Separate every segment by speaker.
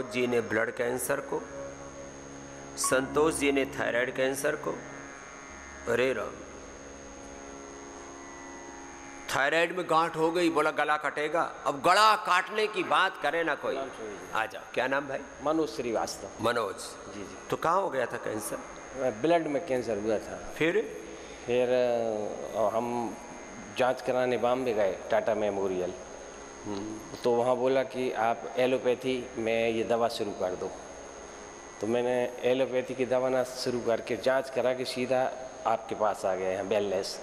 Speaker 1: मनोज जी ने blood cancer को, संतोष जी ने थायराइड कैंसर को। अरे राम, थायराइड में गांठ हो गई, बोला गला कटेगा। अब गला काटने की बात करे ना कोई। आ जाओ, क्या नाम भाई?
Speaker 2: मनोज श्रीवास्तव।
Speaker 1: मनोज
Speaker 2: जी जी।
Speaker 1: तो कहाँ हो गया था कैंसर?
Speaker 2: ब्लड में कैंसर हुआ था।
Speaker 1: फिर
Speaker 2: हम जांच कराने बॉम्बे गए, टाटा मेमोरियल। तो वहाँ बोला कि आप एलोपैथी में ये दवा शुरू कर दो। तो मैंने एलोपैथी की दवा ना शुरू करके जांच करा के सीधा आपके पास आ गया यहाँ वेलनेस।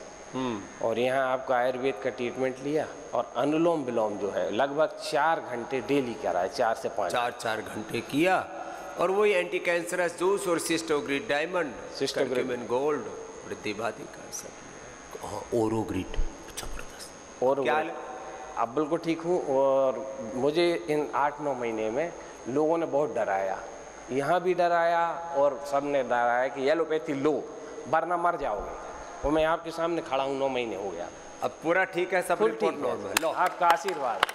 Speaker 2: और यहाँ आपका आयुर्वेद का ट्रीटमेंट लिया और अनुलोम विलोम जो है लगभग 4 घंटे डेली करा है, 4 से 5।
Speaker 1: 4 घंटे किया और वही एंटी कैंसरस जूस और सिस्टोग्रिड डायमंड, सिस्टोग्रिड गोल्ड, वृद्धिवादी का सब। हाँ, ओरोग्रिड जबरदस्त।
Speaker 2: और
Speaker 1: क्या
Speaker 2: अब बिल्कुल ठीक हूँ। और मुझे इन 8-9 महीने में लोगों ने बहुत डराया, यहाँ भी डराया और सब ने डराया कि एलोपैथी लो वरना मर जाओगे। और मैं आपके सामने खड़ा हूँ, 9 महीने हो गया।
Speaker 1: अब पूरा ठीक है, सब
Speaker 2: फुल
Speaker 1: रिपोर्ट
Speaker 2: ठीक
Speaker 1: नॉर्मल। लो,
Speaker 2: आपका आशीर्वाद।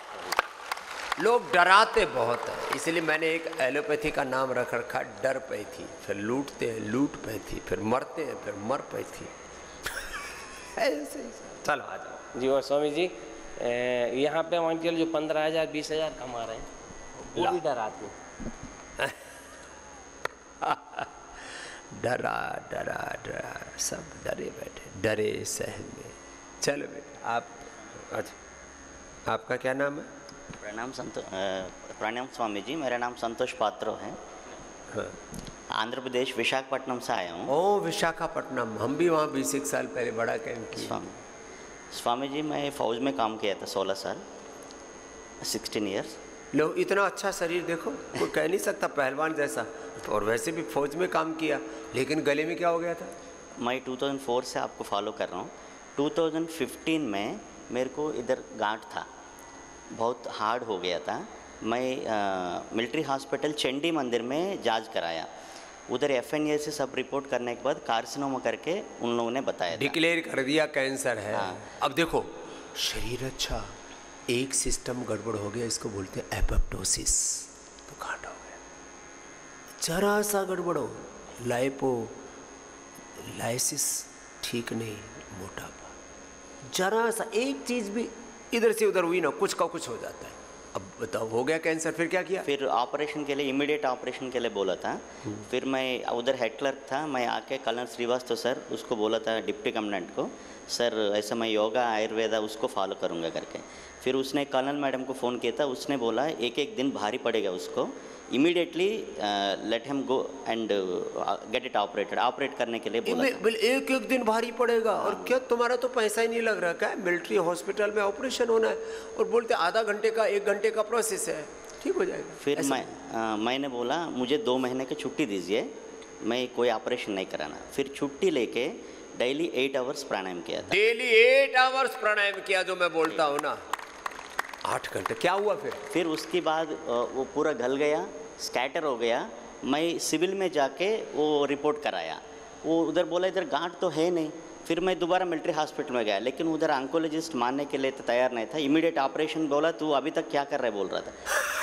Speaker 1: लोग डराते बहुत है, इसलिए मैंने एक एलोपैथी का नाम रख रखा डर पैथी। फिर लूटते हैं लूट पैथी, फिर मरते हैं फिर मर पैथी। चलो आ जाओ
Speaker 2: जी। और स्वामी जी यहाँ पे मान के जो 15,000 20,000 कमा रहे हैं वो भी डराते हैं।
Speaker 1: डरा डरा डरा सब डरे बैठे, डरे सहम में। चलो बेटा, आप अच्छा, आपका क्या नाम है?
Speaker 3: प्रणाम स्वामी जी, मेरा नाम संतोष पात्रो है।
Speaker 1: हाँ।
Speaker 3: आंध्र प्रदेश विशाखापट्टनम से आया हूँ।
Speaker 1: ओ विशाखापट्टनम, हम भी वहाँ 20 साल पहले बड़ा कैंप किया।
Speaker 3: स्वामी जी मैं फौज में काम किया था 16 साल, 16 ईयर्स।
Speaker 1: लो, इतना अच्छा शरीर देखो, कोई कह नहीं सकता पहलवान जैसा। और वैसे भी फौज में काम किया, लेकिन गले में क्या हो गया था?
Speaker 3: मैं 2004 से आपको फॉलो कर रहा हूँ। 2015 में मेरे को इधर गांठ था, बहुत हार्ड हो गया था। मैं मिलिट्री हॉस्पिटल चंडी मंदिर में जांच कराया। उधर FNA से सब रिपोर्ट करने के बाद कार्सिनोमा करके उन लोगों ने बताया,
Speaker 1: डिक्लेयर कर दिया कैंसर है।
Speaker 3: हाँ।
Speaker 1: अब देखो, शरीर अच्छा, एक सिस्टम गड़बड़ हो गया, इसको बोलते हैं एपोप्टोसिस। तो गांठ हो गया, जरा सा गड़बड़ हो, लाइसिस ठीक नहीं, मोटापा, जरा सा एक चीज भी इधर से उधर हुई ना, कुछ का कुछ हो जाता है। अब बताओ, हो गया कैंसर, फिर क्या किया?
Speaker 3: फिर ऑपरेशन के लिए, इमीडिएट ऑपरेशन के लिए बोला था। फिर मैं उधर हेड क्लर्क था, मैं आके कर्नल श्रीवास्तव सर उसको बोला था, डिप्टी कमांडेंट को, सर ऐसा मैं योगा आयुर्वेदा उसको फॉलो करूँगा करके। फिर उसने कर्नल मैडम को फ़ोन किया था, उसने बोला एक दिन भारी पड़ेगा उसको, immediately let him go and get it operate करने के लिए बोला था।
Speaker 1: एक दिन भारी पड़ेगा। और क्या तुम्हारा तो पैसा ही नहीं लग रहा? क्या मिलिट्री हॉस्पिटल में ऑपरेशन होना है और बोलते आधा घंटे का 1 घंटे का प्रोसेस है, ठीक हो जाएगा।
Speaker 3: फिर मैंने बोला मुझे 2 महीने की छुट्टी दीजिए, मैं कोई ऑपरेशन नहीं कराना। फिर छुट्टी लेके डेली 8 आवर्स प्राणायाम किया था।
Speaker 1: डेली 8 आवर्स प्राणायाम किया, जो मैं बोलता हूँ ना, 8 घंटे। क्या हुआ फिर उसके
Speaker 3: बाद वो पूरा गल गया, स्कैटर हो गया। मैं सिविल में जाके वो रिपोर्ट कराया, वो उधर बोला इधर गांठ तो है नहीं। फिर मैं दोबारा मिलिट्री हॉस्पिटल में गया, लेकिन उधर ऑन्कोलॉजिस्ट मानने के लिए तो तैयार नहीं था। इमीडिएट ऑपरेशन बोला, तू अभी तक क्या कर रहा है बोल रहा था।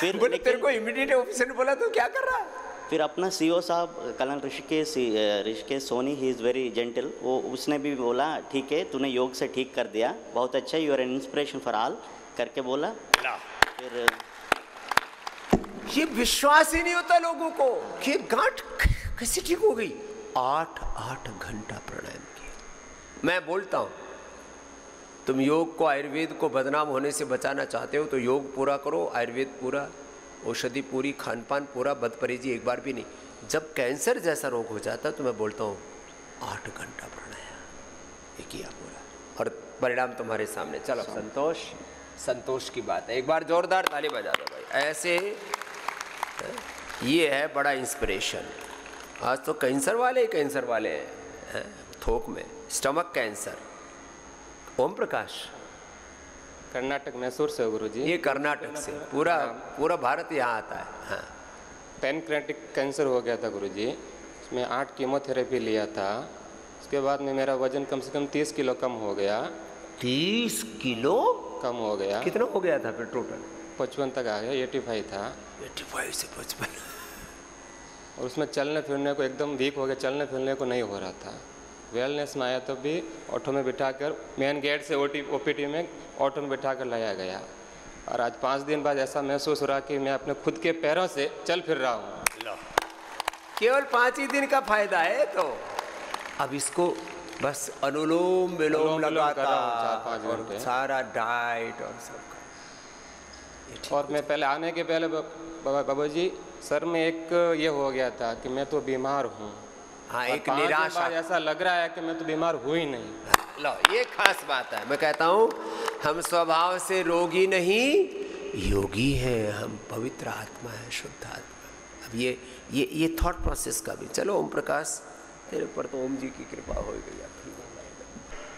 Speaker 3: फिर
Speaker 1: तेरे को इमीडिएट ऑपरेशन बोला, तो क्या कर रहा है?
Speaker 3: फिर अपना CO साहब colonel Rishikesh Soni, he is very gentle, वो उसने भी बोला ठीक है, तूने योग से ठीक कर दिया, बहुत अच्छा, you are an inspiration for all करके बोला। फिर
Speaker 1: ये विश्वास ही नहीं होता लोगों को कि गांठ कैसे ठीक हो गई। 8 घंटा प्राणायाम किया। मैं बोलता हूं, तुम योग को, आयुर्वेद को बदनाम होने से बचाना चाहते हो तो योग पूरा करो, आयुर्वेद पूरा, औषधि पूरी, खान पान पूरा, बदपरहेजी एक बार भी नहीं। जब कैंसर जैसा रोग हो जाता है तो मैं बोलता हूँ 8 घंटा प्राणायाम ये किया पूरा, और परिणाम तुम्हारे सामने। चलो संतोष की बात है, एक बार जोरदार ताली बजा दो भाई। ऐसे ये है बड़ा इंस्पिरेशन। आज तो कैंसर वाले हैं, थोक में स्टमक कैंसर। ओम प्रकाश
Speaker 2: कर्नाटक मैसूर से गुरुजी।
Speaker 1: ये कर्नाटक से पूरा भारत यहाँ आता है। हाँ।
Speaker 2: पैनक्रेटिक कैंसर हो गया था गुरुजी, उसमें 8 कीमोथेरेपी लिया था। उसके बाद में मेरा वजन कम से कम 30 किलो कम हो गया।
Speaker 1: 30 किलो
Speaker 2: कम हो गया।
Speaker 1: कितना हो गया था फिर टोटल?
Speaker 2: 55 तक आ गया, 85 था।
Speaker 1: 85 से 55।
Speaker 2: और उसमें चलने फिरने को एकदम वीक हो गया, चलने फिरने को नहीं हो रहा था। वेलनेस में आया तो भी ऑटो में बिठाकर मेन गेट से OPT में ऑटो में बिठा कर लाया गया। और आज 5 दिन बाद ऐसा महसूस हो रहा कि मैं अपने खुद के पैरों से चल फिर रहा हूँ।
Speaker 1: केवल 5 ही दिन का फायदा है। तो अब इसको बस अनुलोम विलोम लगाता
Speaker 2: 4-5
Speaker 1: और
Speaker 2: घंटे
Speaker 1: सारा डाइट और सब।
Speaker 2: और मैं पहले आने के पहले बाबा जी सर में एक ये हो गया था कि मैं तो बीमार हूँ।
Speaker 1: हाँ, एक निराशा,
Speaker 2: ऐसा लग रहा है कि मैं तो बीमार हुई ही नहीं।
Speaker 1: लो, ये खास बात है। मैं कहता हूँ हम स्वभाव से रोगी नहीं योगी हैं, हम पवित्र आत्मा है, शुद्ध आत्मा। अब ये थॉट प्रोसेस का भी चलो। ओम प्रकाश तेरे ऊपर तो ओम जी की कृपा हो गई।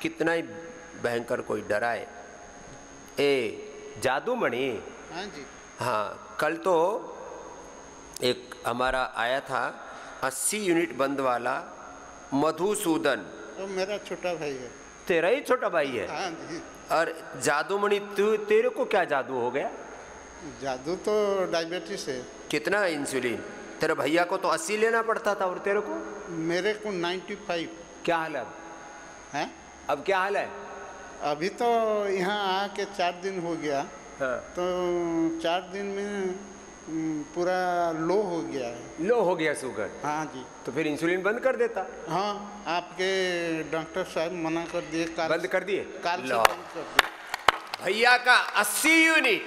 Speaker 1: कितना ही भयंकर कोई डराए। जादू मणि,
Speaker 4: हाँ जी,
Speaker 1: हाँ, कल तो एक हमारा आया था 80 यूनिट बंद वाला मधुसूदन।
Speaker 4: तो मेरा छोटा भाई है।
Speaker 1: तेरा ही छोटा भाई है?
Speaker 4: हाँ जी।
Speaker 1: और जादूमणि तेरे को क्या जादू हो गया?
Speaker 4: जादू तो डायबिटीज है।
Speaker 1: कितना इंसुलिन? तेरे भैया को तो 80 लेना पड़ता था और तेरे को?
Speaker 4: मेरे को 95।
Speaker 1: क्या हाल है अब?
Speaker 4: हैं?
Speaker 1: अब क्या हाल है?
Speaker 4: अभी तो यहाँ आके 4 दिन हो गया।
Speaker 1: हाँ।
Speaker 4: तो 4 दिन में पूरा लो हो गया है।
Speaker 1: लो हो गया शुगर?
Speaker 4: हाँ जी।
Speaker 1: तो फिर इंसुलिन बंद कर देता।
Speaker 4: हाँ, आपके डॉक्टर साहब मना कर दिए।
Speaker 1: बंद कर दिए?
Speaker 4: काल से बंद कर दिए।
Speaker 1: भैया का 80 यूनिट,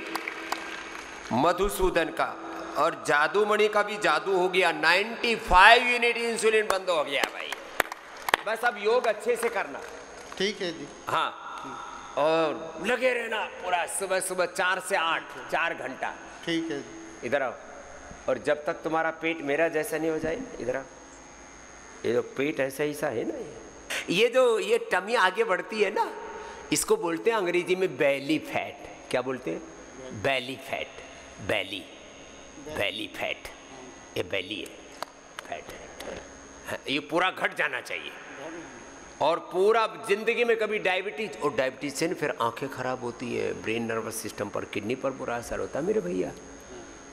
Speaker 1: मधुसूदन का और जादूमणि का भी जादू हो गया। 95 यूनिट इंसुलिन बंद हो गया भाई। बस अब योग अच्छे से करना।
Speaker 4: ठीक है जी।
Speaker 1: हाँ, और लगे रहना पूरा सुबह सुबह 4 से 8, 4 घंटा।
Speaker 4: ठीक है जी।
Speaker 1: इधर आओ। और जब तक तुम्हारा पेट मेरा जैसा नहीं हो जाए, इधर आओ। ये जो पेट ऐसा ही सा है ना, ये टमी आगे बढ़ती है ना, इसको बोलते हैं अंग्रेजी में बेली फैट। क्या बोलते हैं? Belly fat. बेली फैट, ये बेली है, फैट है। ये पूरा घट जाना चाहिए। और पूरा जिंदगी में कभी डायबिटीज, और डायबिटीज से फिर आंखें खराब होती है, ब्रेन नर्वस सिस्टम पर, किडनी पर बुरा असर होता है मेरे भैया।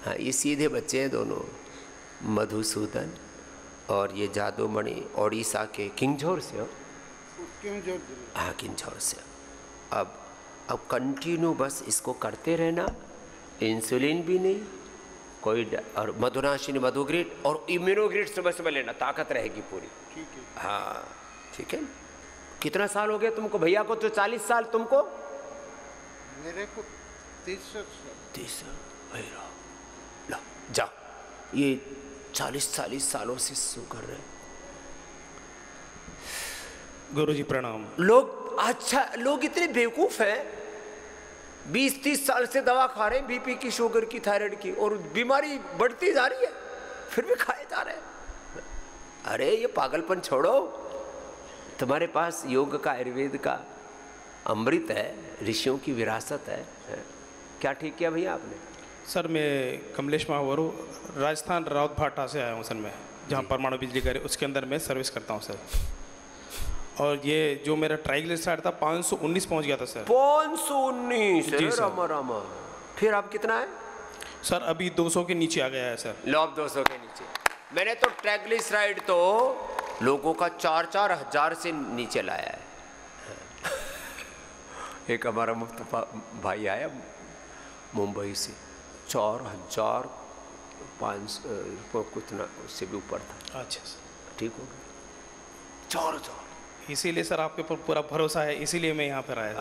Speaker 1: हाँ, ये सीधे बच्चे हैं दोनों, मधुसूदन और ये जादूमणि, ओडिशा के किंगझोर से हो। हाँ, किंगझोर से। अब कंटिन्यू बस इसको करते रहना, इंसुलिन भी नहीं कोई, और मधुनाशिनी मधुग्रिड और इम्यूनोग्रिड सुबह सुबह लेना, ताकत रहेगी पूरी।
Speaker 4: ठीक है।
Speaker 1: हाँ ठीक है। कितना साल हो गया तुमको? भैया को तो 40 साल, तुमको?
Speaker 4: मेरे को 30
Speaker 1: साल। लो जाओ, ये 40 सालों से शुगर है।
Speaker 5: गुरुजी प्रणाम।
Speaker 1: लोग इतने बेवकूफ हैं, 20-30 साल से दवा खा रहे हैं, बीपी की, शुगर की, थायराइड की, और बीमारी बढ़ती जा रही है, फिर भी खाए जा रहे हैं। अरे ये पागलपन छोड़ो। तुम्हारे पास योग का, आयुर्वेद का अमृत है, ऋषियों की विरासत है। क्या ठीक किया भैया आपने?
Speaker 5: सर मैं कमलेश महावरू, राजस्थान राउत भाटा से आया हूँ सर। मैं जहाँ परमाणु बिजली घर उसके अंदर मैं सर्विस करता हूँ सर। और ये जो मेरा ट्राइग्लिसराइड था 519 पहुँच गया था सर।
Speaker 1: 519?
Speaker 5: जी सर।
Speaker 1: रामा। फिर अब कितना है?
Speaker 5: सर अभी 200 के नीचे आ गया है सर।
Speaker 1: लो, अब 200 के नीचे। मैंने तो ट्राइग्लिसराइड तो लोगों का 4-4 हजार से नीचे लाया है। एक हमारा मुफ्त भाई आया मुंबई से, 4,500 कुछ ना, उससे भी ऊपर था।
Speaker 5: अच्छा सर,
Speaker 1: ठीक हो गया। 4,000।
Speaker 5: इसीलिए सर आपके ऊपर पूरा भरोसा है, इसीलिए मैं यहाँ पर आया।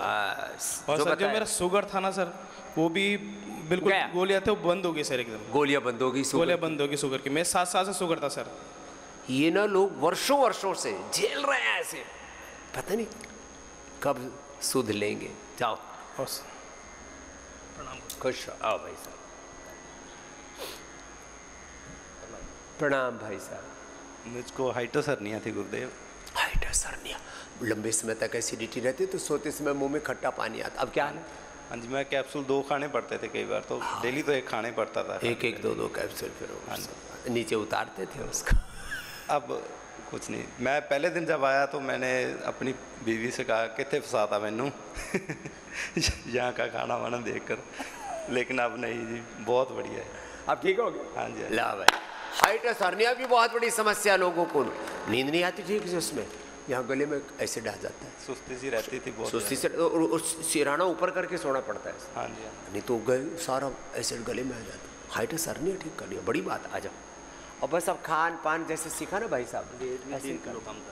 Speaker 5: और सर जो मेरा शुगर था ना सर, वो भी बिल्कुल गोलियाँ थे वो बंद हो गई सर, एकदम
Speaker 1: गोलियाँ बंद हो गई,
Speaker 5: गोलियाँ बंद हो गई शुगर की। मैं 7 साल से शुगर था सर।
Speaker 1: ये ना लोग वर्षों से झेल रहे हैं ऐसे, पता नहीं कब सुध लेंगे। जाओ खुश आओ भाई साहब। प्रणाम भाई साहब।
Speaker 6: मुझको हाइटोसर्निया थी गुरुदेव।
Speaker 1: हाइटोसर्निया, लंबे समय तक एसिडिटी रहती तो सोते समय मुंह में खट्टा पानी आता। अब क्या हाल है?
Speaker 6: हाँ जी, मैं कैप्सूल 2 खाने पड़ते थे कई बार, तो डेली तो 1 खाने पड़ता था।
Speaker 1: एक 2 कैप्सूल फिर नीचे उतारते थे उसका।
Speaker 6: अब कुछ नहीं। मैं पहले दिन जब आया तो मैंने अपनी बीवी से कहा कितने फसाता मैनू यहाँ का खाना वाना देख कर। लेकिन अब नहीं जी, बहुत बढ़िया है।
Speaker 1: अब ठीक हो गया?
Speaker 6: हाँ जी, हाँ जी।
Speaker 1: ला भाई, हाइटस हर्निया भी बहुत बड़ी समस्या लोगों को, नींद नहीं आती ठीक से, उसमें यहाँ गले में एसिड आ जाता है,
Speaker 6: सुस्ती सी रहती थी बहुत।
Speaker 1: सुस्ती से, और सिराना ऊपर करके सोना पड़ता है,
Speaker 6: हाँ जी, हाँ।
Speaker 1: नहीं तो गए सारा एसिड गले में आ जाता है। हाइटस हर्निया ठीक करनी है, बड़ी बात। आ जाओ। और बस अब खान पान जैसे सीखा ना भाई साहब,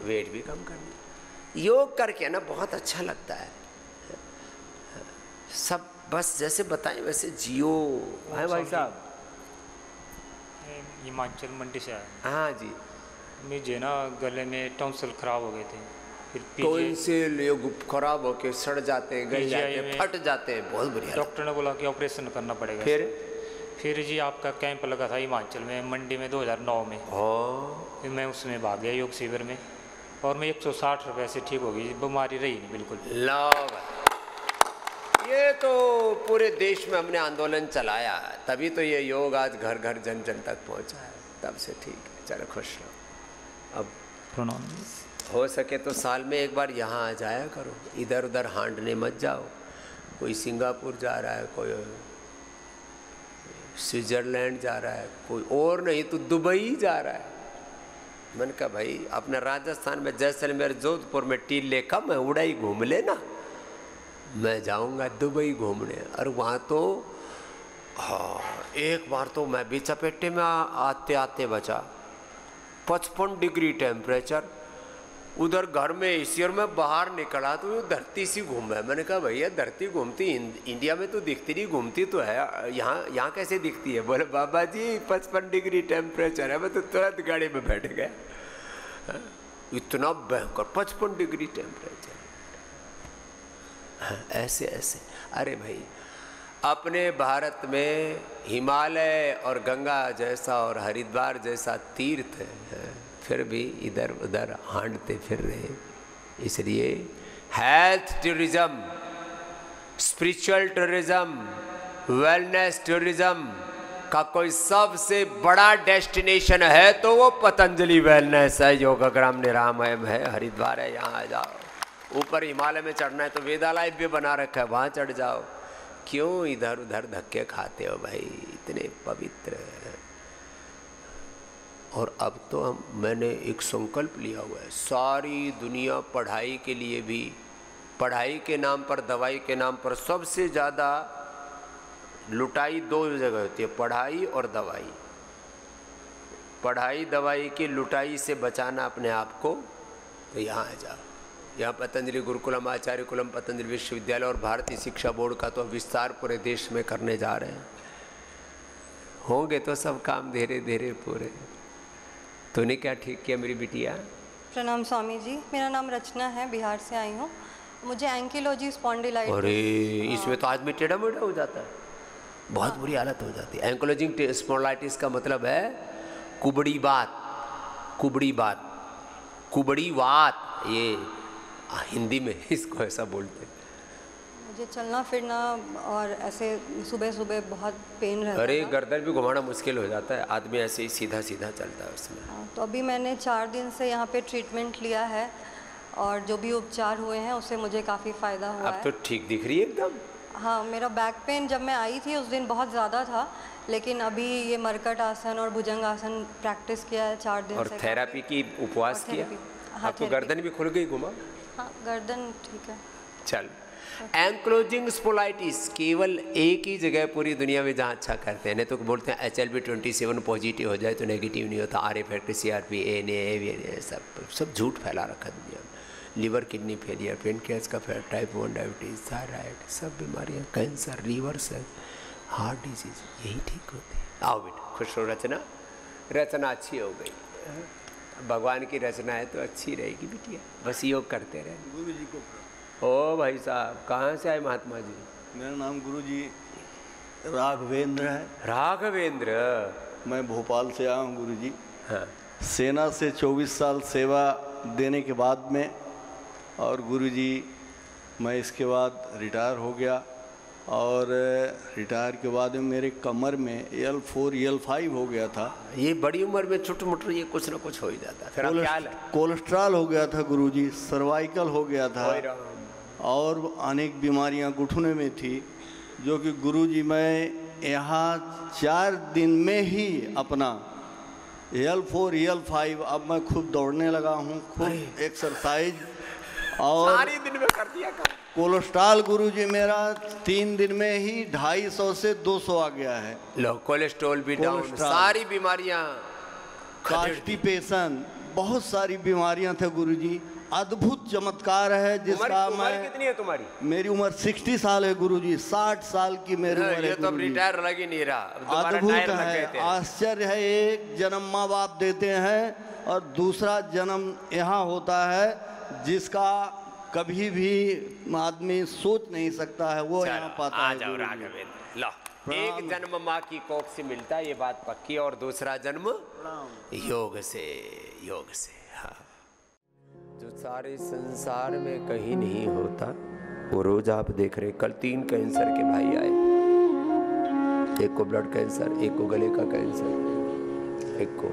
Speaker 1: वेट भी कम करनी, योग करके ना बहुत अच्छा लगता है सब, बस जैसे बताएं वैसे जियो है भाई साहब।
Speaker 7: हिमाचल मंडी से आया।
Speaker 1: हाँ जी,
Speaker 7: मुझे ना गले में टॉन्सिल खराब हो गए थे, फिर
Speaker 1: टॉन्सिल ये खराब होके सड़ जाते हैं, गल जाते हैं, फट जाते हैं, बहुत बढ़िया।
Speaker 7: डॉक्टर ने बोला कि ऑपरेशन करना पड़ेगा। फिर जी आपका कैंप लगा था हिमाचल में मंडी में 2009 में, फिर मैं उसमें भाग गया योग शिविर में, और मैं 160 रुपये से ठीक हो गई, बीमारी रही नहीं बिल्कुल।
Speaker 1: ये तो पूरे देश में हमने आंदोलन चलाया, तभी तो ये योग आज घर घर जन जन तक पहुंचा है, तब से ठीक है। चलो खुश रहो। अब
Speaker 7: प्रणाम।
Speaker 1: हो सके तो साल में एक बार यहाँ आ जाया करो, इधर उधर हांडने मत जाओ। कोई सिंगापुर जा रहा है, कोई स्विट्जरलैंड जा रहा है, कोई और नहीं तो दुबई जा रहा है। मैंने कहा भाई अपना राजस्थान में जैसलमेर जोधपुर में टील लेखा मैं उड़ाई घूम लेना, मैं जाऊंगा दुबई घूमने। और वहाँ तो हाँ, एक बार तो मैं भी चपेटे में आते आते बचा, 55 डिग्री टेम्परेचर, उधर घर में एसी, और मैं बाहर निकला तो धरती सी घूम है। मैंने कहा भैया धरती घूमती इंडिया में तो दिखती नहीं, घूमती तो है, यहाँ कैसे दिखती है? बोले बाबा जी 55 डिग्री टेम्परेचर है। मैं तो तुरंत गाड़ी में बैठ गया, इतना भयंकर 55 डिग्री टेम्परेचर। ऐसे ऐसे। अरे भाई अपने भारत में हिमालय और गंगा जैसा और हरिद्वार जैसा तीर्थ है, फिर भी इधर उधर हांडते फिर रहे। इसलिए health tourism, spiritual tourism, wellness tourism का कोई सबसे बड़ा डेस्टिनेशन है तो वो पतंजलि वेलनेस है, योगाग्राम निरामयम है, हरिद्वार है। यहाँ आ जाओ। ऊपर हिमालय में चढ़ना है तो वेदालय भी बना रखा है, वहाँ चढ़ जाओ। क्यों इधर उधर धक्के खाते हो भाई, इतने पवित्र है। और अब तो मैंने एक संकल्प लिया हुआ है, सारी दुनिया पढ़ाई के लिए भी, पढ़ाई के नाम पर, दवाई के नाम पर सबसे ज़्यादा लुटाई दो जगह होती है, पढ़ाई और दवाई। पढ़ाई दवाई की लुटाई से बचाना अपने आप को, तो यहाँ आ जाओ। यहाँ पतंजलि गुरुकुलम, आचार्य कुलम, पतंजलि विश्वविद्यालय और भारतीय शिक्षा बोर्ड का तो विस्तार पूरे देश में करने जा रहे हैं। होंगे तो सब काम धीरे धीरे पूरे। तूने क्या ठीक किया मेरी बिटिया?
Speaker 8: प्रणाम स्वामी जी, मेरा नाम रचना है, बिहार से आई हूँ। मुझे एंकिलोजी स्पॉन्डिलाइटिस।
Speaker 1: अरे इसमें तो आदमी टेढ़ा मेढ़ा हो जाता है, बहुत बुरी हालत हो जाती है। एंकिलोजिंग स्पॉन्डिलाइटिस का मतलब है कुबड़ी बात, कुबड़ी बात, कुबड़ी बात, ये हिंदी में इसको ऐसा बोलते हैं।
Speaker 8: मुझे चलना फिरना और ऐसे सुबह सुबह बहुत पेन रहता है।
Speaker 1: अरे गर्दन भी घुमाना मुश्किल हो जाता है, आदमी ऐसे ही सीधा सीधा चलता है उसमें।
Speaker 8: तो अभी मैंने 4 दिन से यहाँ पे ट्रीटमेंट लिया है और जो भी उपचार हुए हैं उससे मुझे काफ़ी फ़ायदा हुआ है।
Speaker 1: अब तो ठीक दिख रही है एकदम।
Speaker 8: हाँ, मेरा बैक पेन जब मैं आई थी उस दिन बहुत ज़्यादा था, लेकिन अभी ये मरकट आसन और भुजंग आसन प्रैक्टिस किया है 4 दिन
Speaker 1: और
Speaker 8: से।
Speaker 1: थेरापी की उपवास किया।
Speaker 8: हाँ,
Speaker 1: अब तो गर्दन भी खुल गई, घुमा।
Speaker 8: हाँ, गर्दन ठीक है।
Speaker 1: चल, एंक्लोजिंग स्पोलाइटिस केवल एक ही जगह पूरी दुनिया में जहाँ अच्छा करते हैं, नहीं तो बोलते हैं HLB27 पॉजिटिव हो जाए तो नेगेटिव नहीं होता, RA फैक्टर, CRP, ANA, सब झूठ फैला रखा दुनिया में। लीवर किडनी फेलियर, पेनक्रियास का फेलियर, टाइप 1 डायबिटीज़, थायराइड, सब बीमारियाँ, cancer, liver cell, heart disease, यही ठीक होती है। आओ बेटा, खुश हो। रचना, रचना अच्छी हो गई, भगवान की रचना है तो अच्छी रहेगी बिटिया, बस योग करते रहे।
Speaker 9: गुरु जी को
Speaker 1: ओ भाई साहब, कहाँ से आए महात्मा जी?
Speaker 9: मेरा नाम गुरु जी राघवेंद्र है।
Speaker 1: राघवेंद्र,
Speaker 9: मैं भोपाल से आया हूँ गुरु जी।
Speaker 1: हाँ।
Speaker 9: सेना से 24 साल सेवा देने के बाद में, और गुरु जी मैं इसके बाद रिटायर हो गया, और रिटायर के बाद में मेरे कमर में L4 L5 हो गया था।
Speaker 1: ये बड़ी उम्र में छोटे मोटे ये कुछ ना कुछ हो ही जाता है। फिर अब क्या हाल है?
Speaker 9: कोलेस्ट्रॉल हो गया था गुरु जी, सर्वाइकल हो गया था, और अनेक बीमारियां घुटने में थी। जो कि गुरुजी मैं यहाँ 4 दिन में ही अपना L4 L5 अब मैं खुद दौड़ने लगा हूँ, खुद एक्सरसाइज, और
Speaker 1: सारी दिन में कर दिया काम।
Speaker 9: कोलेस्ट्रॉल गुरुजी मेरा 3 दिन में ही 250 से 200 आ गया है।
Speaker 1: लो कोलेस्ट्रॉल भी डाउन, सारी बीमारियां,
Speaker 9: कॉन्स्टिपेशन, बहुत सारी बीमारियां थे गुरुजी। अद्भुत चमत्कार है जिसका
Speaker 1: उम्र कितनी है तुम्हारी?
Speaker 9: मेरी उम्र 60 साल है गुरुजी, 60 साल की मेरी उम्र है।
Speaker 1: ये तो रिटायर लग ही नहीं रहा,
Speaker 9: अद्भुत है, आश्चर्य है। एक जन्म माँ बाप देते हैं और दूसरा जन्म यहाँ होता है जिसका कभी भी आदमी सोच नहीं सकता है, वो यहाँ पाता है।
Speaker 1: आ जाओ राघवेंद्र, लो एक जन्म माँ की कोख से मिलता है, ये बात पक्की, और दूसरा जन्म योग से, योग से। हाँ, जो सारे संसार में कहीं नहीं होता वो रोज आप देख रहे। कल 3 कैंसर के भाई आए, एक को ब्लड कैंसर, एक को गले का कैंसर, एक को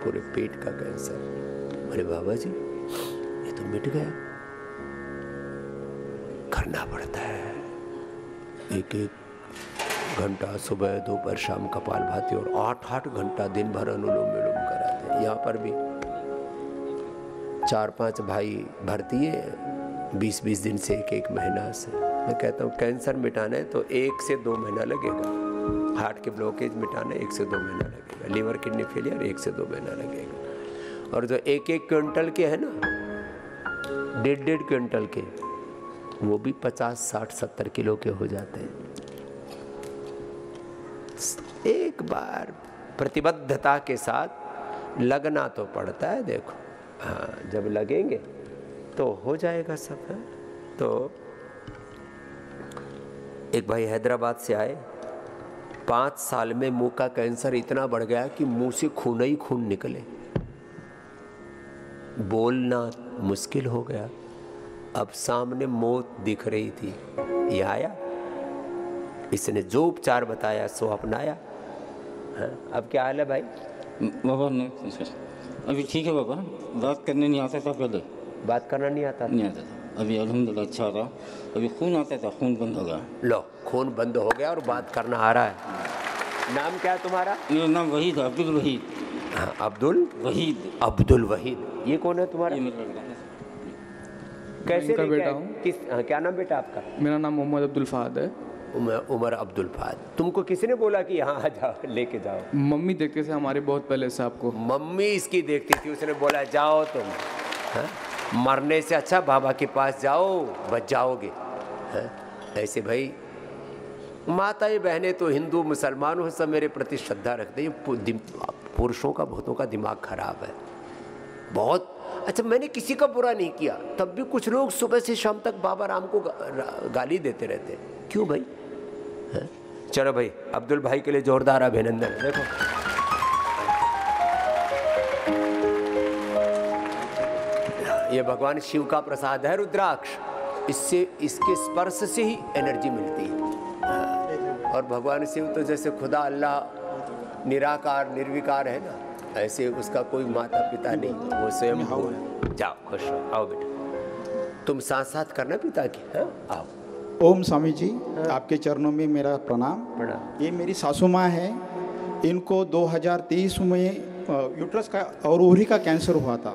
Speaker 1: पूरे पेट का कैंसर। अरे बाबा जी ये तो मिट गया। करना पड़ता है, एक घंटा सुबह दोपहर शाम कपालभाति, और 8-8 घंटा दिन भर अनुलोम विलोम कराते हैं। यहाँ पर भी 4-5 भाई भर्ती है 20-20 दिन से, एक महीना से। मैं कहता हूँ कैंसर मिटाना है तो 1 से 2 महीना लगेगा, हार्ट के ब्लॉकेज मिटाना 1 से 2 महीना लगेगा, लीवर किडनी फेलियर 1 से 2 महीना लगेगा। और जो 1-1 क्विंटल के है ना, 1.5 क्विंटल के, वो भी 50, 60, 70 किलो के हो जाते हैं। एक बार प्रतिबद्धता के साथ लगना तो पड़ता है। देखो हाँ, जब लगेंगे तो हो जाएगा सब। है तो एक भाई हैदराबाद से आए, 5 साल में मुंह का कैंसर इतना बढ़ गया कि मुंह से खून ही खून निकले, बोलना मुश्किल हो गया। अब सामने मौत दिख रही थी, ये आया, इसने जो उपचार बताया सो अपनाया। हाँ, अब क्या हाल है भाई?
Speaker 10: बाबा नहीं, अभी ठीक है बाबा। बात करने नहीं आता था पहले,
Speaker 1: बात करना नहीं आता
Speaker 10: था। अभी अल्हम्दुलिल्लाह अच्छा रहा। अभी खून आता था, खून बंद हो गया।
Speaker 1: लो खून बंद हो गया और बात करना आ रहा है। नाम क्या है तुम्हारा?
Speaker 10: मेरा नाम वहीद, अब्दुल वहीद।
Speaker 1: हाँ, अब्दुल
Speaker 10: वहीद।
Speaker 1: अब्दुल वहीद, ये कौन है तुम्हारा? कैसे
Speaker 11: इनका बेटा हूँ।
Speaker 1: किस क्या नाम बेटा आपका?
Speaker 11: मेरा नाम मोहम्मद अब्दुल फहद है।
Speaker 1: उमर अब्दुल फहद। तुमको किसने बोला कि यहाँ आ जाओ, लेके जाओ?
Speaker 11: मम्मी देखते थे हमारे बहुत पहले से आपको।
Speaker 1: मम्मी इसकी देखती थी, उसने बोला जाओ तुम। हाँ? मरने से अच्छा बाबा के पास जाओ, बच जाओगे। हाँ? ऐसे भाई माताएं बहनें तो हिंदू मुसलमान हो, सब मेरे प्रति श्रद्धा रखते हैं। पुरुषों का बहुतों का दिमाग खराब है बहुत। अच्छा मैंने किसी का बुरा नहीं किया, तब भी कुछ लोग सुबह से शाम तक बाबा राम को गाली देते रहते हैं। क्यों भाई? है? चलो भाई, अब्दुल भाई के लिए जोरदार अभिनंदन। देखो ये भगवान शिव का प्रसाद है रुद्राक्ष, इससे इसके स्पर्श से ही एनर्जी मिलती है। और भगवान शिव तो जैसे खुदा अल्लाह निराकार निर्विकार है ना, ऐसे उसका कोई माता पिता नहीं, वो स्वयं हो। जाओ खुश रहो, आओ बेटा, तुम साथ साथ करना पिता की। हाँ आओ।
Speaker 12: ओम स्वामी जी, आपके चरणों में मेरा प्रणाम। ये मेरी सासू माँ है, इनको 2023 में यूट्रस का और ओवरी का कैंसर हुआ था।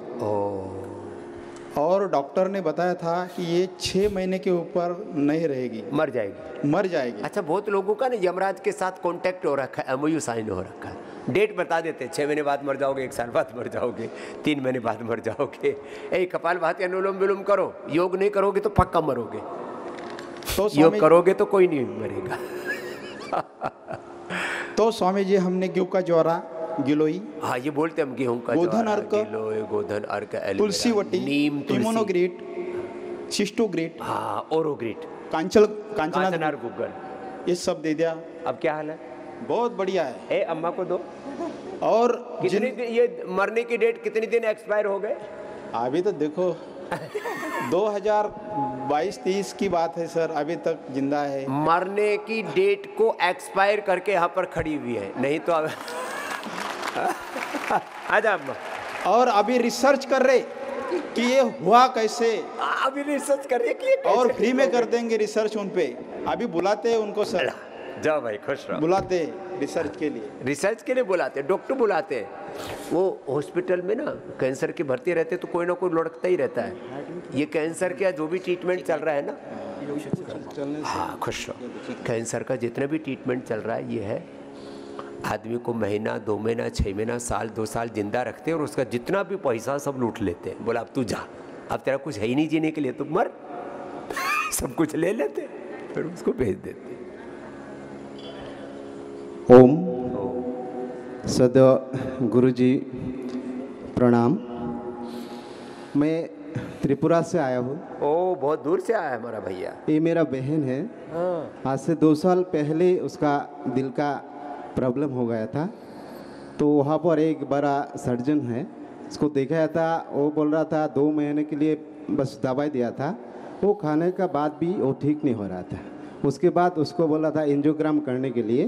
Speaker 12: और डॉक्टर ने बताया था कि ये 6 महीने के ऊपर नहीं रहेगी,
Speaker 1: मर जाएगी।
Speaker 12: मर जाएगी।
Speaker 1: अच्छा बहुत लोगों का ना यमराज के साथ कांटेक्ट हो रखा है, MOU साइन हो रखा है, डेट बता देते हैं 6 महीने बाद मर जाओगे, 1 साल बाद मर जाओगे, 3 महीने बाद मर जाओगे। कपालभाति अनुलोम विलोम करो, योग नहीं करोगे तो पक्का मरोगे, तो योग करोगे तो कोई नहीं मरेगा।
Speaker 12: तो स्वामी जी हमने गेहूं का ज्वारा, गिलोई,
Speaker 1: हाँ ये बोलते हम गेहूं का
Speaker 12: गोधन अर्क,
Speaker 1: गोधन अर्क,
Speaker 12: तुलसी वटी,
Speaker 1: नीम,
Speaker 12: इम्यूनोग्रेट, सिस्टोग्रेट,
Speaker 1: हाँ ओरोग्रेट,
Speaker 12: कांचनार
Speaker 1: गुग्गल,
Speaker 12: ये सब दे दिया।
Speaker 1: अब क्या हाल है?
Speaker 12: बहुत बढ़िया है।
Speaker 1: अम्मा को दो।
Speaker 12: और
Speaker 1: कितनी दिन, ये मरने की डेट कितनी दिन एक्सपायर हो गए?
Speaker 12: अभी तो देखो 2022-23 की बात है सर, अभी तक जिंदा है।
Speaker 1: मरने की डेट को एक्सपायर करके यहाँ पर खड़ी हुई है, नहीं तो अब आजा अम्मा।
Speaker 12: और अभी रिसर्च कर रहे कि ये हुआ कैसे,
Speaker 1: अभी रिसर्च करिए कि ये कैसे
Speaker 12: और फ्री में कर देंगे रिसर्च उन पे। अभी बुलाते हैं उनको सर,
Speaker 1: जाओ भाई खुश रहो।
Speaker 12: बुलाते हैं रिसर्च के लिए,
Speaker 1: रिसर्च के लिए बुलाते हैं, डॉक्टर बुलाते हैं। वो हॉस्पिटल में ना कैंसर के भर्ती रहते तो कोई ना कोई लुढ़कता ही रहता है। ये कैंसर का जो भी ट्रीटमेंट चल रहा है ना, हाँ खुश रहो, कैंसर का जितना भी ट्रीटमेंट चल रहा है ये है आदमी को महीना 2 महीना 6 महीना साल 2 साल जिंदा रखते हैं और उसका जितना भी पैसा सब लूट लेते हैं। बोला अब तू जा, अब तेरा कुछ है ही नहीं जीने के लिए, तू मर। सब कुछ ले लेते फिर उसको भेज देते।
Speaker 13: ओम सदैव गुरुजी प्रणाम। मैं त्रिपुरा से आया हूँ।
Speaker 1: ओ बहुत दूर से आया है हमारा भैया।
Speaker 13: ये मेरा बहन है।
Speaker 1: हाँ।
Speaker 13: आज से 2 साल पहले उसका दिल का प्रॉब्लम हो गया था, तो वहाँ पर एक बड़ा सर्जन है, उसको दिखाया था। वो बोल रहा था 2 महीने के लिए बस दवाई दिया था, वो खाने का बाद भी वो ठीक नहीं हो रहा था। उसके बाद उसको बोला था एंजियोग्राम करने के लिए,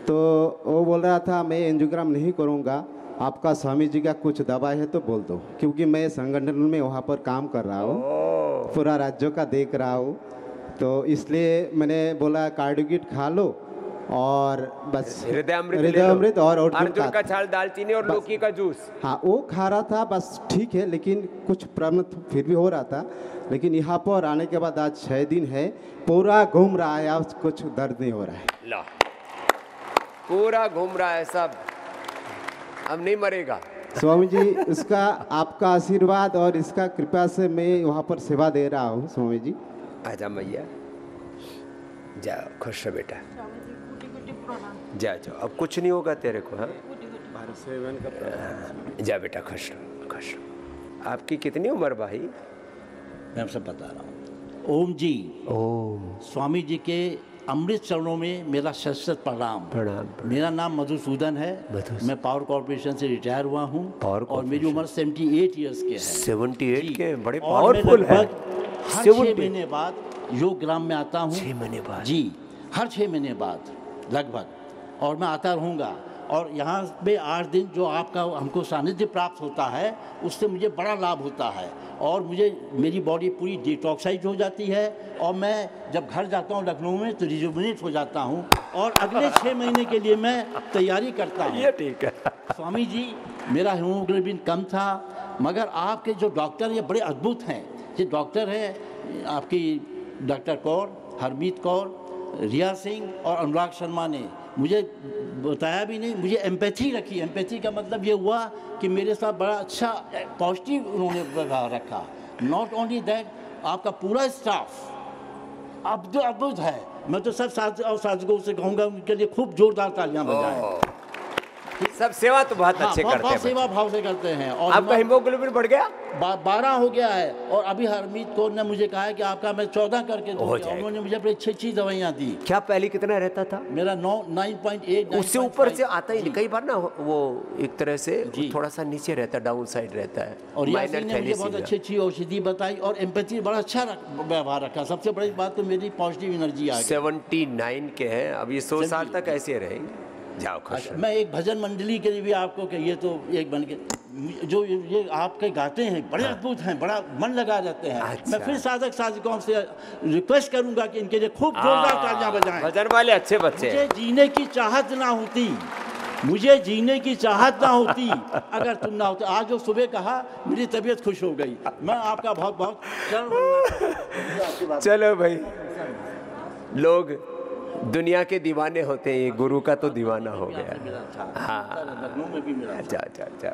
Speaker 13: तो वो बोल रहा था मैं एंजियोग्राम नहीं करूँगा, आपका स्वामी जी का कुछ दवाई है तो बोल दो, क्योंकि मैं संगठन में वहाँ पर काम कर रहा हूँ, पूरा राज्यों का देख रहा हूँ, तो इसलिए मैंने बोला कार्डियोकिट खा लो और बस
Speaker 1: हृदय
Speaker 13: अमृत और
Speaker 1: अर्जुन का छाल, दालचीनी और लौकी का जूस।
Speaker 13: हाँ वो खा रहा था, बस ठीक है, लेकिन कुछ प्रॉब्लम फिर भी हो रहा था। लेकिन यहाँ पर आने के बाद आज 6 दिन है, पूरा घूम रहा है, आज कुछ दर्द नहीं हो रहा है।
Speaker 1: ला पूरा घूम रहा है सब, अब नहीं मरेगा।
Speaker 13: स्वामी जी इसका आपका आशीर्वाद और इसका कृपा से मैं वहाँ पर सेवा दे रहा हूँ। स्वामी जी
Speaker 1: आजा मैया, जा खुश रह बेटा, जा जाओ, अब कुछ नहीं होगा तेरे को। हाँ जा बेटा, खुश रहो खुश रहो। आपकी कितनी उम्र भाई?
Speaker 14: मैं सब बता रहा हूँ। ओम जी,
Speaker 1: ओम
Speaker 14: स्वामी जी के अमृत चरणों में मेरा शत प्रणाम। मेरा नाम मधुसूदन है, मैं पावर कॉर्पोरेशन से रिटायर हुआ हूँ और मेरी उम्र 78 ईयर्स के है।
Speaker 1: 78 के बड़े पावरफुल है।
Speaker 14: हर 6 महीने बाद योग ग्राम में आता हूँ।
Speaker 1: 6 महीने बाद?
Speaker 14: जी, हर 6 महीने बाद लगभग, और मैं आता रहूँगा। और यहाँ पे 8 दिन जो आपका हमको सानिध्य प्राप्त होता है, उससे मुझे बड़ा लाभ होता है और मुझे मेरी बॉडी पूरी डिटॉक्साइज हो जाती है और मैं जब घर जाता हूँ लखनऊ में तो रिजुविनेट हो जाता हूँ और अगले 6 महीने के लिए मैं तैयारी करता हूँ।
Speaker 1: ये ठीक है।
Speaker 14: स्वामी जी, मेरा हीमोग्लोबिन कम था, मगर आपके जो डॉक्टर ये बड़े अद्भुत हैं। ये डॉक्टर है आपकी डॉक्टर कौर, हरमीत कौर, रिया सिंह और अनुराग शर्मा ने मुझे बताया भी नहीं, मुझे एम्पैथी रखी। एम्पैथी का मतलब ये हुआ कि मेरे साथ बड़ा अच्छा पॉजिटिव उन्होंने व्यवहार रखा। नॉट ओनली दैट, आपका पूरा स्टाफ अब जो अद्भुत है। मैं तो सब साथियों से कहूँगा उनके लिए खूब जोरदार तालियां बजाएं।
Speaker 1: सब सेवा तो बहुत अच्छे करते हैं,
Speaker 14: बहुत सेवा भाव से करते हैं। और
Speaker 1: आपका हीमोग्लोबिन बढ़ गया?
Speaker 14: 12 हो गया है और अभी हरमीत कौर ने मुझे कहा है कि आपका मैं 14 करके दूंगा। उन्होंने मुझे अपनी अच्छी दवाइयाँ दी।
Speaker 1: क्या पहले कितना रहता था?
Speaker 14: मेरा 9.8।
Speaker 1: उससे ऊपर से आता ही नहीं। कई बार ना वो एक तरह से थोड़ा सा नीचे रहता है, डाउन साइड रहता है।
Speaker 14: और यासीन ने मुझे बहुत अच्छी औषधि बताई और एम्पैथी बड़ा अच्छा व्यवहार रखा। सबसे बड़ी बात तो मेरी पॉजिटिव एनर्जी आ गई।
Speaker 1: 79 के हैं, अब ये 100 साल तक ऐसे रहेंगे। जाओ खुश।
Speaker 14: मैं एक भजन मंडली के लिए भी आपको कि ये तो एक बन के जो ये आपके गाते हैं बड़े अद्भुत हैं, बड़ा मन लगा जाते हैं।
Speaker 1: अच्छा।
Speaker 14: मैं फिर साधक साधिकाओं से रिक्वेस्ट करूंगा कि इनके लिए खूब जोरदार तालियां बजाएं।
Speaker 1: भजन वाले अच्छे बच्चे।
Speaker 14: मुझे जीने की चाहत ना होती, मुझे जीने की चाहत ना होती अगर तुम ना होते। आज जो सुबह कहा मेरी तबीयत खुश हो गई। मैं आपका बहुत बहुत
Speaker 1: चलो भाई, लोग दुनिया के दीवाने होते हैं, ये गुरु का तो दीवाना हो गया। हाँ, अच्छा अच्छा अच्छा।